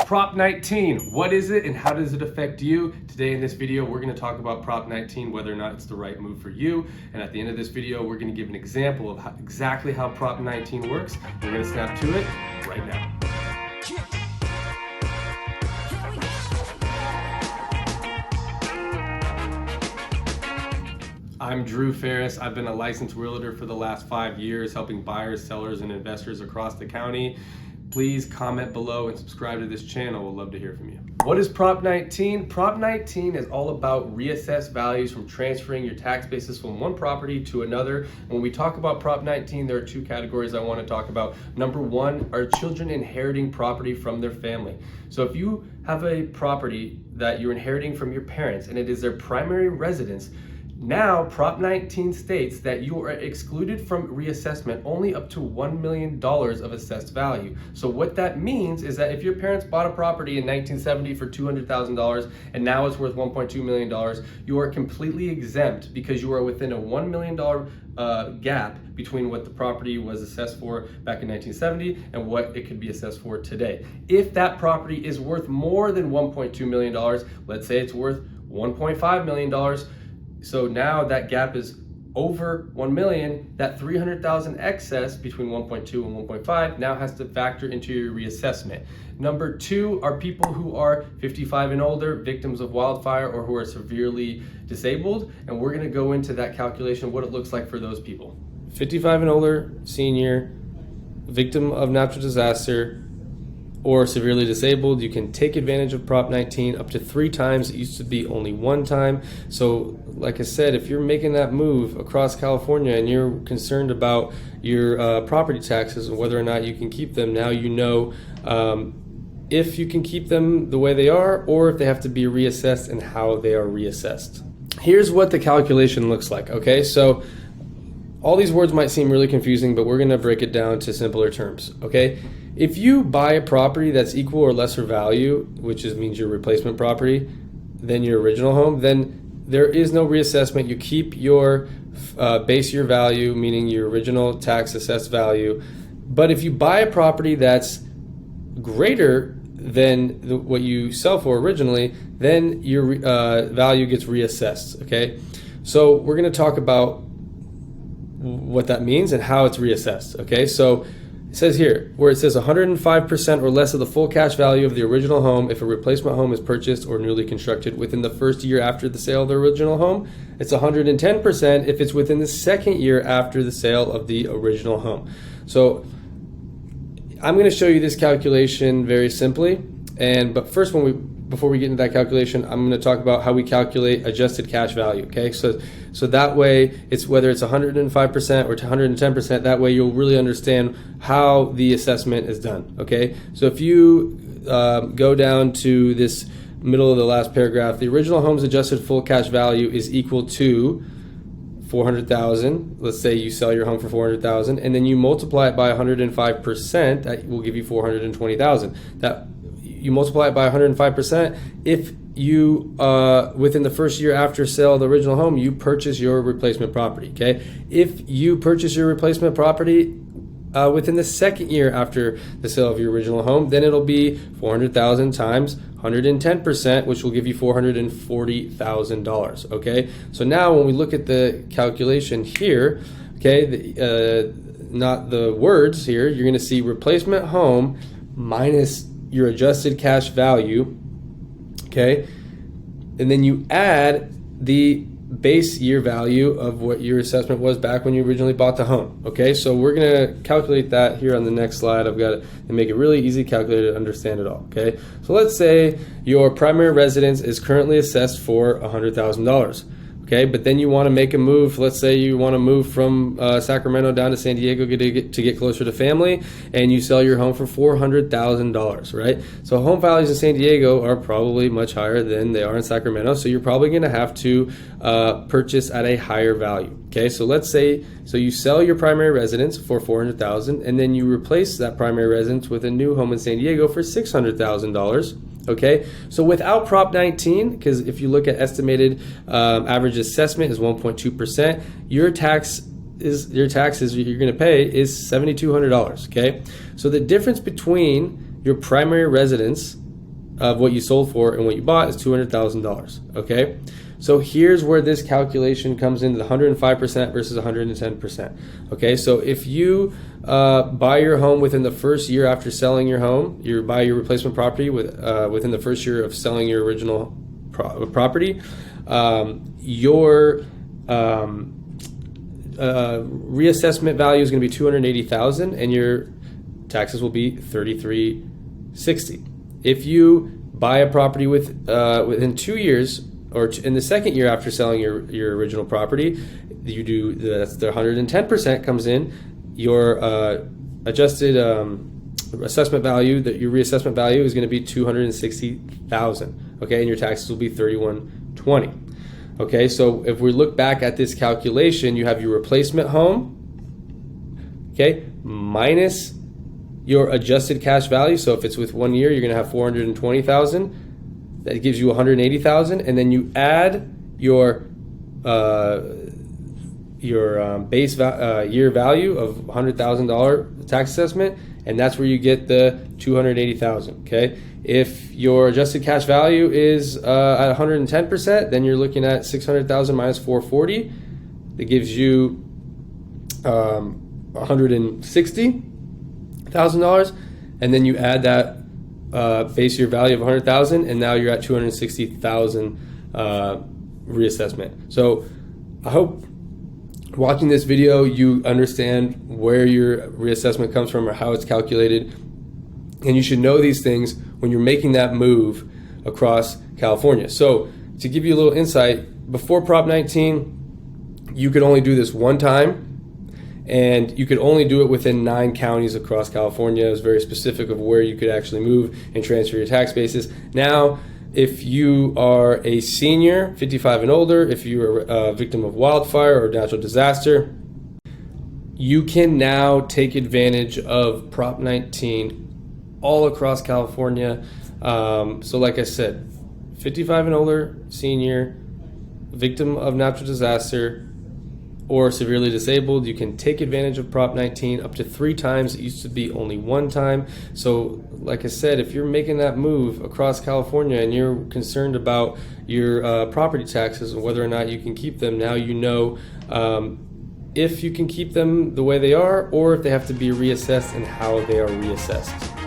Prop 19, what is it and how does it affect you? Today in this video, we're gonna talk about Prop 19, whether or not it's the right move for you. And at the end of this video, we're gonna give an example of exactly how Prop 19 works. We're gonna snap to it right now. I'm Drew Ferris. I've been a licensed realtor for the last 5 years, helping buyers, sellers, and investors across the county. Please comment below and subscribe to this channel. We'd love to hear from you. What is Prop 19? Prop 19 is all about reassessed values from transferring your tax basis from one property to another. When we talk about Prop 19, there are two categories I want to talk about. Number one are children inheriting property from their family. So if you have a property that you're inheriting from your parents and it is their primary residence, now, Prop 19 states that you are excluded from reassessment only up to $1 million of assessed value. So what that means is that if your parents bought a property in 1970 for $200,000 and now it's worth $1.2 million, you are completely exempt because you are within a $1 million gap between what the property was assessed for back in 1970 and what it could be assessed for today. If that property is worth more than $1.2 million, let's say it's worth $1.5 million, so now that gap is over 1 million, that 300,000 excess between 1.2 and 1.5 now has to factor into your reassessment. Number two are people who are 55 and older, victims of wildfire, or who are severely disabled. And we're gonna go into that calculation, what it looks like for those people. 55 and older, senior, victim of natural disaster, or severely disabled, you can take advantage of Prop 19 up to 3 times. It used to be only 1 time. So like I said, if you're making that move across California and you're concerned about your property taxes and whether or not you can keep them, now you know if you can keep them the way they are or if they have to be reassessed and how they are reassessed. Here's what the calculation looks like, okay? So all these words might seem really confusing, but we're gonna break it down to simpler terms, okay? If you buy a property that's equal or lesser value, which means your replacement property, than your original home, then there is no reassessment. You keep your base year value, meaning your original tax assessed value. But if you buy a property that's greater than what you sell for originally, then your value gets reassessed, okay? So we're gonna talk about what that means and how it's reassessed, okay? So it says here, where it says 105% or less of the full cash value of the original home if a replacement home is purchased or newly constructed within the first year after the sale of the original home. It's 110% if it's within the second year after the sale of the original home. So I'm going to show you this calculation very simply. But first, before we get into that calculation, I'm going to talk about how we calculate adjusted cash value, okay? So that way, it's whether it's 105% or 110%, that way you'll really understand how the assessment is done, okay? So if you go down to this middle of the last paragraph, the original home's adjusted full cash value is equal to 400,000. Let's say you sell your home for 400,000, and then you multiply it by 105%, that will give you 420,000. That you multiply it by 105%. If you, within the first year after sale of the original home, you purchase your replacement property, okay? If you purchase your replacement property within the second year after the sale of your original home, then it'll be 400,000 times 110%, which will give you $440,000, okay? So now when we look at the calculation here, okay, not the words here, you're gonna see replacement home minus your adjusted cash value, okay? And then you add the base year value of what your assessment was back when you originally bought the home, okay? So we're gonna calculate that here on the next slide. I've got it and make it really easy calculated to understand it all, okay? So let's say your primary residence is currently assessed for $100,000. Okay, but then you want to make a move. Let's say you want to move from Sacramento down to San Diego to get closer to family, and you sell your home for $400,000, right? So home values in San Diego are probably much higher than they are in Sacramento, so you're probably going to have to purchase at a higher value. Okay, so let's say you sell your primary residence for $400,000, and then you replace that primary residence with a new home in San Diego for $600,000. Okay, so without Prop 19, because if you look at estimated average assessment is 1.2%, your taxes you're going to pay is $7,200. Okay, so the difference between your primary residence of what you sold for and what you bought is $200,000. Okay, so here's where this calculation comes into the 105% versus 110%. Okay, so if you buy your home within the first year after selling your home, you buy your replacement property within the first year of selling your original property, your reassessment value is going to be $280,000, and your taxes will be $3360. If you buy a property within 2 years, or in the second year after selling your original property, you do that's the 110% comes in. Your adjusted assessment value, that your reassessment value is going to be $260,000. Okay, and your taxes will be $3120. Okay, so if we look back at this calculation, you have your replacement home, okay, minus your adjusted cash value. So if it's with 1 year, you're going to have $420,000. That gives you $180,000, and then you add your base year value of $100,000 tax assessment, and that's where you get the $280,000. Okay, if your adjusted cash value is at 110%, then you're looking at $600,000 minus $440. That gives you $160,000, and then you add that base year value of $100,000, and now you're at $260,000 reassessment. So I hope watching this video you understand where your reassessment comes from or how it's calculated, and you should know these things when you're making that move across California. So to give you a little insight, before Prop 19, you could only do this one time, and you could only do it within 9 counties across California. It was very specific of where you could actually move and transfer your tax basis. Now, if you are a senior, 55 and older, if you are a victim of wildfire or natural disaster, you can now take advantage of Prop 19 all across California. So like I said, 55 and older, senior, victim of natural disaster, or severely disabled, you can take advantage of Prop 19 up to 3 times. It used to be only 1 time. So like I said, if you're making that move across California and you're concerned about your property taxes and whether or not you can keep them, now you know if you can keep them the way they are or if they have to be reassessed and how they are reassessed.